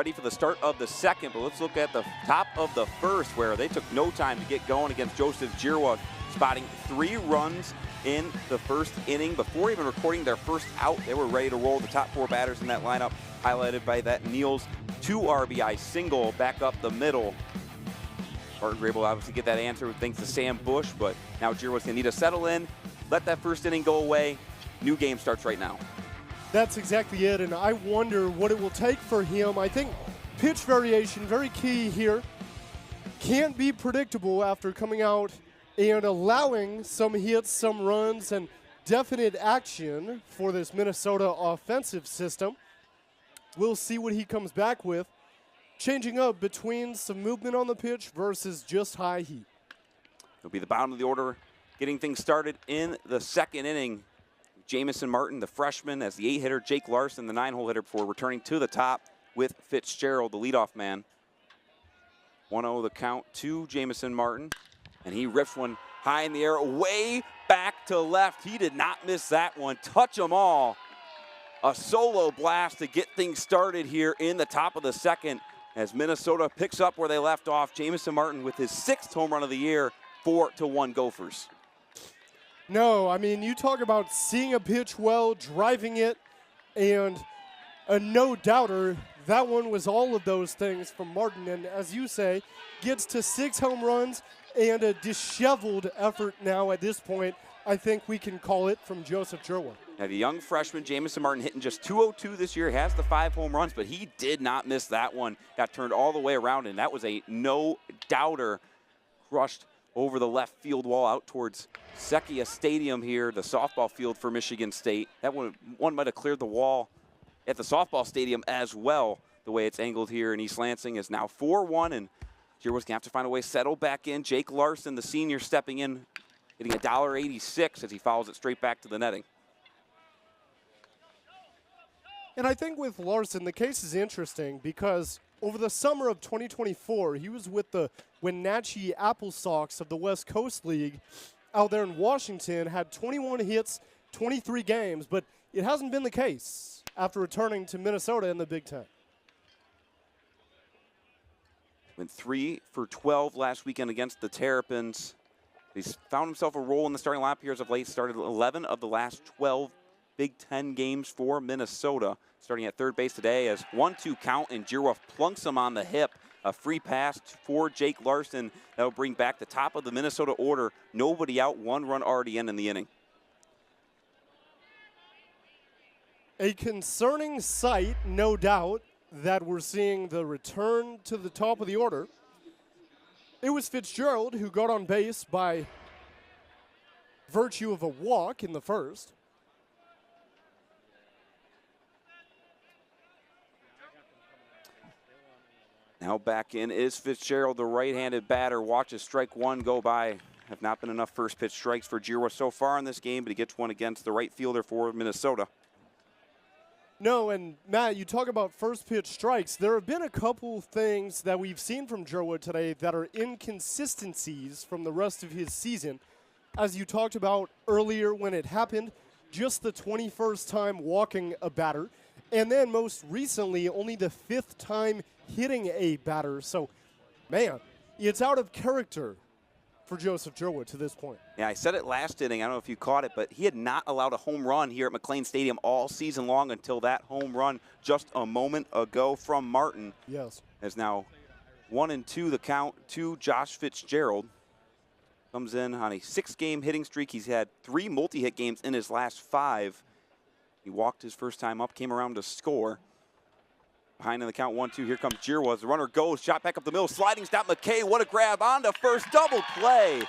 ready for the start of the second, but let's look at the top of the first, where they took no time to get going against Joseph Giroux, spotting 3 runs in the first inning. Before even recording their first out, they were ready to roll. The top 4 batters in that lineup, highlighted by that Niels 2 RBI single back up the middle. Martins were able to obviously get that answer thanks to Sam Bush, but now Giroux is going to need to settle in, let that first inning go away. New game starts right now. That's exactly it, and I wonder what it will take for him. I think pitch variation, very key here. Can't be predictable after coming out and allowing some hits, some runs, and definite action for this Minnesota offensive system. We'll see what he comes back with, changing up between some movement on the pitch versus just high heat. It'll be the bottom of the order, getting things started in the second inning. Jamison Martin, the freshman, as the 8-hitter. Jake Larson, the 9-hole hitter, before returning to the top with Fitzgerald, the leadoff man. 1-0 the count to Jamison Martin, and he rips one high in the air, way back to left. He did not miss that one. Touch 'em all. A solo blast to get things started here in the top of the second as Minnesota picks up where they left off. Jamison Martin with his 6th home run of the year, 4-1 Gophers. No, I mean, you talk about seeing a pitch well, driving it, and a no-doubter. That one was all of those things from Martin, and as you say, gets to 6 home runs and a disheveled effort now at this point. I think we can call it from Joseph Giroux. Now, the young freshman, Jamison Martin, hitting just .202 this year, has the 5 home runs, but he did not miss that one. Got turned all the way around, and that was a no-doubter, crushed over the left field wall out towards Sequia Stadium here, the softball field for Michigan State. That one might have cleared the wall at the softball stadium as well, the way it's angled here in East Lansing. Is now 4-1, and Giroux going to have to find a way to settle back in. Jake Larson, the senior, stepping in, hitting $1.86 as he follows it straight back to the netting. And I think with Larson, the case is interesting because over the summer of 2024, he was with the Wenatchee Apple Sox of the West Coast League out there in Washington, had 21 hits, 23 games, but it hasn't been the case after returning to Minnesota in the Big Ten. Went 3 for 12 last weekend against the Terrapins. He's found himself a role in the starting lineup here as of late. Started 11 of the last 12 Big Ten games for Minnesota. Starting at third base today as 1-2 count, and Giroux plunks him on the hip. A free pass for Jake Larson that will bring back the top of the Minnesota order. Nobody out, 1 run already in the inning. A concerning sight, no doubt, that we're seeing the return to the top of the order. It was Fitzgerald who got on base by virtue of a walk in the first. Now back in is Fitzgerald, the right-handed batter. Watches strike 1 go by. Have not been enough first pitch strikes for Giroux so far in this game, but he gets one against the right fielder for Minnesota. No, and Matt, you talk about first pitch strikes. There have been a couple things that we've seen from Giroux today that are inconsistencies from the rest of his season. As you talked about earlier when it happened, just the 21st time walking a batter, and then most recently only the 5th time hitting a batter. So, man, it's out of character for Joseph Giroux to this point. Yeah, I said it last inning. I don't know if you caught it, but he had not allowed a home run here at McLean Stadium all season long until that home run just a moment ago from Martin. Yes. As now 1-2 the count to Josh Fitzgerald. Comes in on a 6-game hitting streak. He's had 3 multi-hit games in his last 5. He walked his first time up, came around to score. Behind in the count, 1-2. Here comes Giroux as the runner goes. Shot back up the middle. Sliding stop McKay. What a grab on to first. Double play.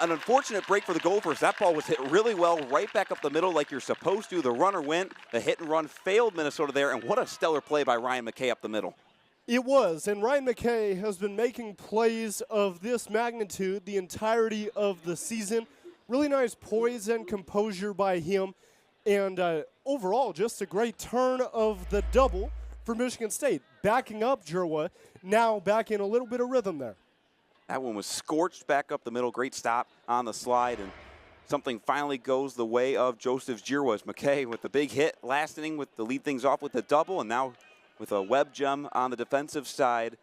An unfortunate break for the Gophers. That ball was hit really well right back up the middle like you're supposed to. The runner went. The hit and run failed Minnesota there. And what a stellar play by Ryan McKay up the middle. It was. And Ryan McKay has been making plays of this magnitude the entirety of the season. Really nice poise and composure by him. And overall, just a great turn of the double for Michigan State, backing up Giroux, now back in a little bit of rhythm there. That one was scorched back up the middle. Great stop on the slide, and something finally goes the way of Joseph Giroux. McKay with the big hit last inning with the lead things off with the double, and now with a web gem on the defensive side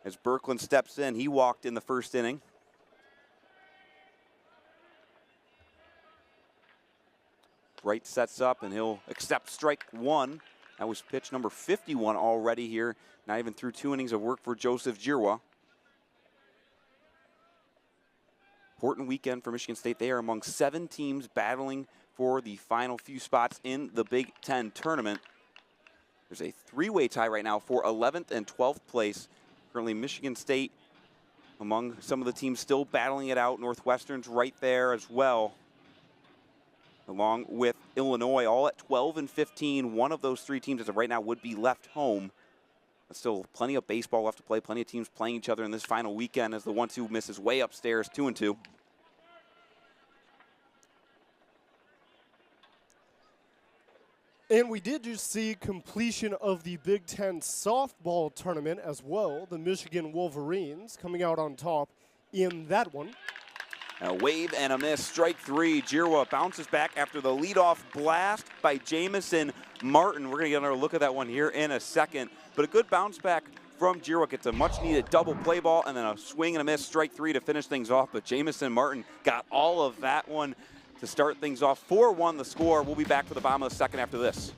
as Birkeland steps in. He walked in the first inning. Bright sets up, and he'll accept strike one. That was pitch number 51 already here. Not even through 2 innings of work for Joseph Giroux. Important weekend for Michigan State. They are among 7 teams battling for the final few spots in the Big Ten tournament. There's a 3-way tie right now for 11th and 12th place. Currently Michigan State among some of the teams still battling it out. Northwestern's right there as well, along with Illinois, all at 12 and 15. One of those 3 teams as of right now would be left home. But still plenty of baseball left to play, plenty of teams playing each other in this final weekend as the 1-2 misses way upstairs, 2-2. And we did just see completion of the Big Ten softball tournament as well. The Michigan Wolverines coming out on top in that one. A wave and a miss, strike 3. Giroux bounces back after the leadoff blast by Jamison Martin. We're going to get another look at that one here in a second. But a good bounce back from Giroux. Gets a much-needed double play ball and then a swing and a miss, strike 3 to finish things off. But Jamison Martin got all of that one to start things off. 4-1 the score. We'll be back for the bottom of the second after this.